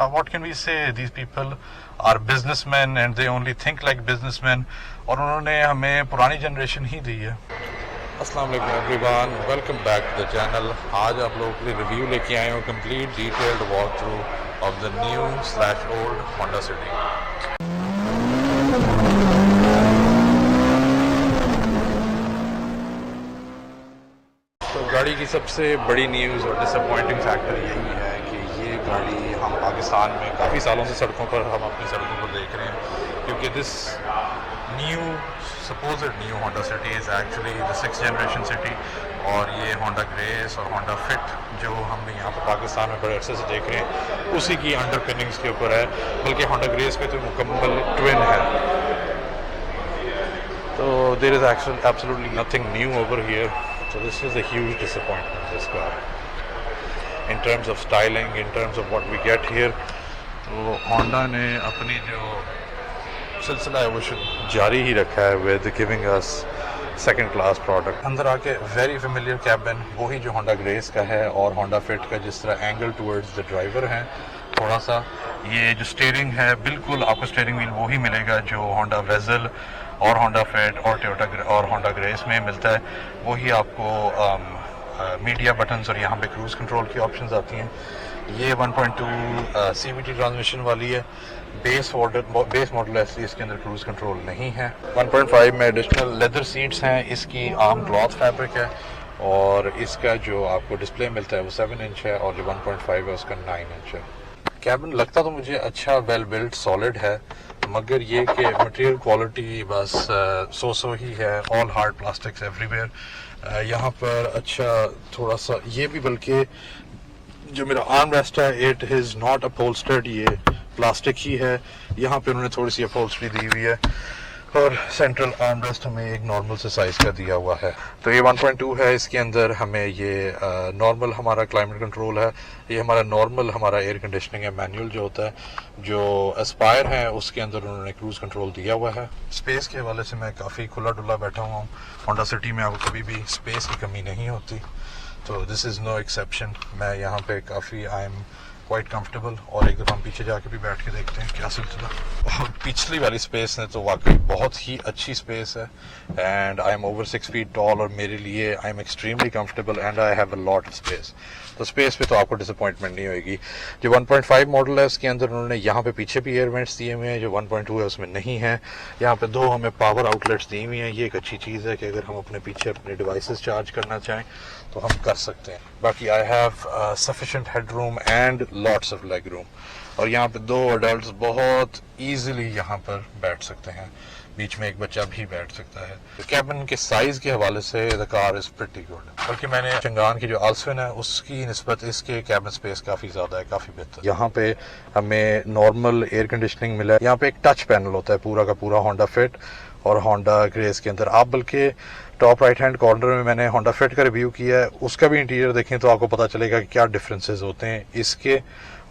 what can we say, these people are businessmen and they only think like businessmen, और उन्होंने हमें पुरानी generation ही दी है। अस्सलाम वालेकुम everyone, welcome back to the channel. आज आप लोगों के लिए रिव्यू लेके आए हूँ, complete detailed walk through of the new slash old Honda city. तो गाड़ी की सबसे बड़ी न्यूज़ और डिसअपॉइंटिंग फैक्टर यही है कि ये गाड़ी हम पाकिस्तान में काफ़ी सालों से सड़कों पर हम अपनी सड़कों पर देख रहे हैं, क्योंकि this new supposed new Honda City is actually the 6th generation City, और ये Honda Grace और Honda Fit जो हम यहाँ पर पाकिस्तान में बड़े अरसे से देख रहे हैं उसी की अंडरपिनिंग्स के ऊपर है, बल्कि Honda Grace पे तो मुकम्मल ट्विन है। तो there is actually absolutely nothing new over here, so this is a huge disappointment, this car in terms of styling, in terms of what we get here। तो Honda ने अपनी जो सिलसिला है वो जारी ही रखा है with giving us second class product. अंदर आके वेरी फेमिलियर कैबिन वही जो होंडा ग्रेस का है और होंडा फिट का, जिस तरह एंगल टुवर्ड्स द ड्राइवर है थोड़ा सा। ये जो स्टीयरिंग है बिल्कुल आपको स्टीयरिंग व्हील वही मिलेगा जो होंडा वेजल और होंडा फिट और टोयोटा और होंडा ग्रेस में मिलता है। वही आपको मीडिया बटन्स और यहाँ पे क्रूज कंट्रोल की ऑप्शंस आती हैं। ये 1.2 CVT ट्रांसमिशन वाली है, बेस मॉडल है, इसलिए इसके अंदर क्रूज कंट्रोल नहीं है। 1.5 में एडिशनल लेदर सीट्स हैं, इसकी आर्म क्लॉथ फैब्रिक है, और इसका जो आपको डिस्प्ले मिलता है वो 7 इंच है, और जो 1.5 है उसका 9 इंच है। कैबिन लगता तो मुझे अच्छा वेल बिल्ट सॉलिड है, मगर ये कि मटेरियल क्वालिटी बस सो ही है। All hard plastics everywhere. यहाँ पर अच्छा थोड़ा सा ये भी, बल्कि जो मेरा आर्म रेस्ट है इट इज़ नॉट अपहोल्स्टर्ड, ये प्लास्टिक ही है। यहाँ पे उन्होंने थोड़ी सी अपहोल्स्ट्री दी हुई है, और सेंट्रल आर्म रेस्ट हमें एक नॉर्मल से साइज का दिया हुआ है। तो ये 1.2 है, इसके अंदर हमें ये नॉर्मल हमारा क्लाइमेट कंट्रोल है, ये हमारा नॉर्मल हमारा एयर कंडीशनिंग है मैनुअल जो होता है। जो एस्पायर है उसके अंदर उन्होंने क्रूज कंट्रोल दिया हुआ है। स्पेस के हवाले से मैं काफ़ी खुला डुला बैठा हुआ हूँ। होंडा सिटी में आपको कभी भी स्पेस की कमी नहीं होती, तो दिस इज़ नो एक्सेप्शन। मैं यहाँ पे काफ़ी आई एम क्वाइट कंफर्टेबल। और एक दफ़ा हम पीछे जाके भी बैठ के देखते हैं क्या सिलसिला। और पिछली वाली स्पेस ने तो वाकई बहुत ही अच्छी स्पेस है, and I am over 6 feet tall, और मेरे लिए I am extremely comfortable and I have a lot of space. तो स्पेस पे तो आपको डिसअपॉइंटमेंट नहीं होगी। जो 1.5 मॉडल है उसके अंदर उन्होंने यहाँ पे पीछे भी एयर वेंट्स दिए हुए हैं, जो 1.2 है उसमें नहीं है। यहाँ पे 2 हमें पावर आउटलेट्स दी हुई हैं। ये एक अच्छी चीज़ है कि अगर हम अपने पीछे अपने डिवाइसेस चार्ज करना चाहें तो हम कर सकते हैं। बाकी I have sufficient head room and lots of leg room, और यहाँ पे 2 अडल्ट बहुत ईजिली यहाँ पर बैठ सकते हैं, बीच में एक बच्चा भी बैठ सकता है। तो कैबिन के साइज के हवाले से the car is pretty good, बल्कि मैंने चंगान की जो आल्सविन है उसकी निस्बत इसके कैबिन स्पेस काफ़ी ज़्यादा है, काफ़ी बेहतर। यहाँ पे हमें नॉर्मल एयर कंडीशनिंग मिला है। यहाँ पे एक टच पैनल होता है पूरा का पूरा होंडा फिट और होंडा ग्रेस के अंदर। आप बल्कि टॉप राइट हैंड कॉर्नर में मैंने होंडा फिट का रिव्यू किया है, उसका भी इंटीरियर देखें तो आपको पता चलेगा कि क्या डिफरेंसेस होते हैं इसके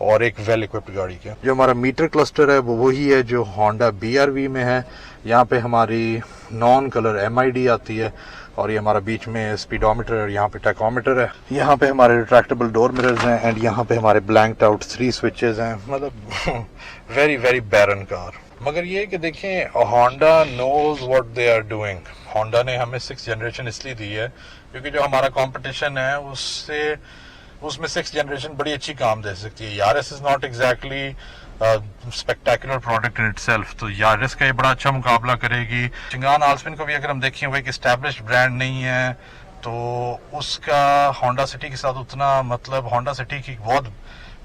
और एक वेल इक्विप्ड गाड़ी के। जो हमारा मीटर क्लस्टर है वो वही है जो होंडा BRV में है। यहाँ पे हमारी नॉन कलर MID आती है, और ये हमारा बीच में स्पीडोमीटर और यहाँ पे टैकोमीटर है। यहाँ पे हमारे रिट्रैक्टेबल डोर मिरर्स हैं, एंड यहाँ पे हमारे ब्लैंक्ड आउट 3 स्विचेस हैं। मतलब वेरी वेरी बैरन कार। मगर ये कि देखें, Honda knows what they are doing. Honda ने हमें 6th जनरेशन इसलिए दी है क्योंकि जो हमारा कंपटीशन है उसमें 6th जनरेशन बड़ी अच्छी काम दे सकती है। Yaris is not exactly spectacular product in itself, तो यारिस का ये बड़ा अच्छा मुकाबला करेगी। चंगान आल्सविन को भी अगर हम देखें वो एक एस्टैब्लिश्ड ब्रांड नहीं है, तो उसका होंडा सिटी के साथ उतना, मतलब होंडा सिटी की बहुत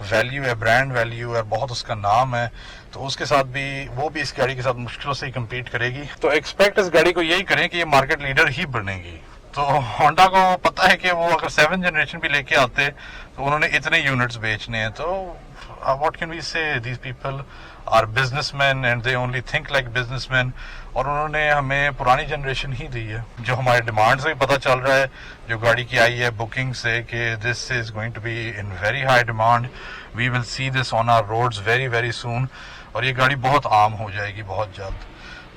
वैल्यू है, ब्रांड वैल्यू है, बहुत उसका नाम है, तो उसके साथ भी वो भी इस गाड़ी के साथ मुश्किलों से ही कम्पीट करेगी। तो एक्सपेक्ट इस गाड़ी को यही करें कि ये मार्केट लीडर ही बनेगी। तो होंडा को पता है कि वो अगर 7th जनरेशन भी लेके आते तो उन्होंने इतने यूनिट्स बेचने हैं। तो what can we say, these people are businessman and they only think like businessman, और उन्होंने हमें पुरानी जनरेशन ही दी है। जो हमारे डिमांड से भी पता चल रहा है, जो गाड़ी की आई है बुकिंग से, कि this is going to be in very high demand. We will see this on our roads very very soon, और ये गाड़ी बहुत आम हो जाएगी बहुत जल्द।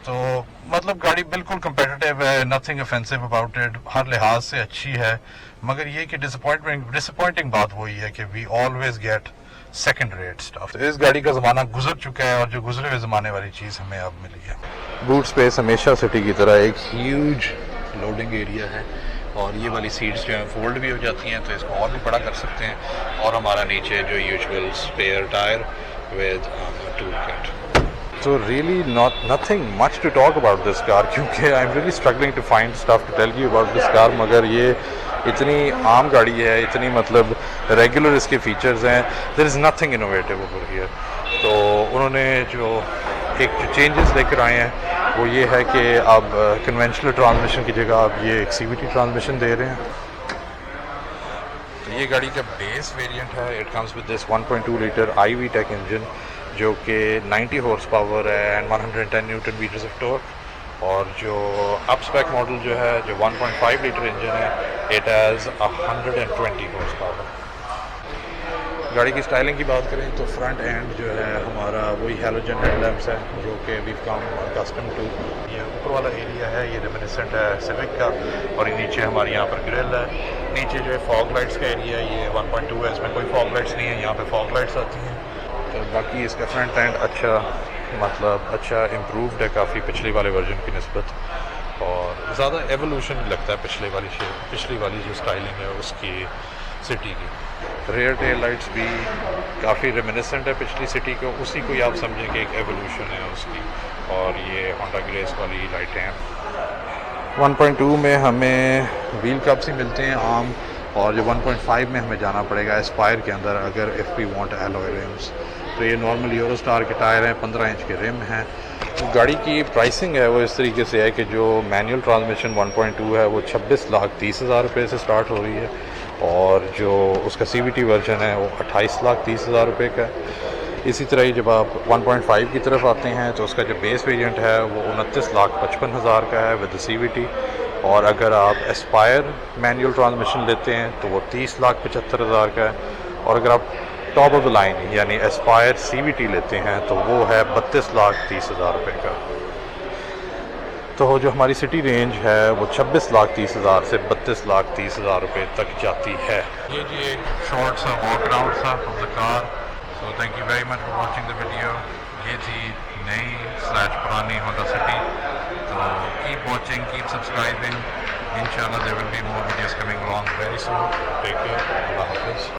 तो मतलब गाड़ी बिल्कुल कंपेटिटिव है, नथिंग ऑफेंसिव अबाउट इट, हर लिहाज से अच्छी है। मगर ये कि डिसअपॉइंटिंग बात वही है कि we always get second rate stuff. तो इस गाड़ी का ज़माना गुजर चुका है और जो गुजरे हुए ज़माने वाली चीज़ हमें अब मिली है। बूट स्पेस हमेशा सिटी की तरह एक ह्यूज लोडिंग एरिया है और ये वाली सीट्स जो हैं फोल्ड भी हो जाती हैं, तो इसको और भी बड़ा कर सकते हैं। और हमारा नीचे जो usual spare tyre with tool kit. So really nothing much to talk about this car क्योंकि I'm really struggling to find stuff to tell you about this car, मगर ये इतनी आम गाड़ी है, इतनी मतलब रेगुलर इसके फीचर्स हैं, there is nothing innovative over here। तो उन्होंने जो चेंजेस लेकर आए हैं वो ये है कि अब कन्वेंशनल ट्रांसमिशन की जगह आप ये एक CVT ट्रांसमिशन दे रहे हैं। तो ये गाड़ी का बेस वेरिएंट है, it comes with this 1.2 litre iVTEC engine जो कि 90 हॉर्स पावर है and 110 newton metres of torque. और जो अप स्पेक मॉडल जो है जो 1.5 लीटर इंजन है, इट हैज़ 120 हॉर्स पावर। गाड़ी की स्टाइलिंग की बात करें तो फ्रंट एंड जो है हमारा वही हैलोजन हेडलैम्प्स है जो कि वी कम कस्टम टू। ये ऊपर वाला एरिया है ये रेमिनिसेंट है सिविक का, और नीचे हमारे यहाँ पर ग्रिल है। नीचे जो है फॉग लाइट्स का एरिया है, ये 1.2 है, इसमें कोई फॉग लाइट्स नहीं है, यहाँ पे फॉग लाइट्स आती हैं। तो बाकी इसका फ्रंट एंड अच्छा इम्प्रूव्ड है काफ़ी पिछले वाले वर्जन की निस्बत, और ज़्यादा एवोल्यूशन लगता है पिछली वाली जो स्टाइलिंग है उसकी सिटी की। रेयर टेल लाइट्स भी काफ़ी रेमिनिसेंट है पिछली सिटी को, उसी को ही आप समझें कि एक एवोल्यूशन है उसकी। और ये होंडा ग्रेस वाली लाइटें हैं। 1.2 में हमें व्हील कप्स ही मिलते हैं आम, और जो 1.5 में हमें जाना पड़ेगा एस्पायर के अंदर अगर if we want alloy rims. तो ये नॉर्मल यूरोस्टार के टायर हैं, 15 इंच के रिम हैं। तो गाड़ी की प्राइसिंग है वो इस तरीके से है कि जो मैनुअल ट्रांसमिशन 1.2 है वो 26,30,000 रुपये से स्टार्ट हो रही है, और जो उसका CVT वर्जन है वो 28,30,000 रुपये का है। इसी तरह ही जब आप 1.5 की तरफ आते हैं तो उसका जो बेस वेरिएंट है वो 29,55,000 का है विद CVT, और अगर आप एस्पायर मैनुअल ट्रांसमिशन लेते हैं तो वो 30,75,000 का है, और अगर आप टॉप ऑफ द लाइन यानी एस्पायर CVT लेते हैं तो वो है 32,30,000 रुपये का। तो जो हमारी सिटी रेंज है वो 26,30,000 से 32,30,000 रुपये तक जाती है। ये जी एक शॉर्ट सा वॉक अराउंड था of the car. So thank you very much for watching the video. ये थी नई / पुरानी होंडा सिटी। तो कीप वॉचिंग, कीप सब्सक्राइबिंग। इंशाल्लाह there will be more videos coming along very soon. Take care. अल्लाह हाफिज़।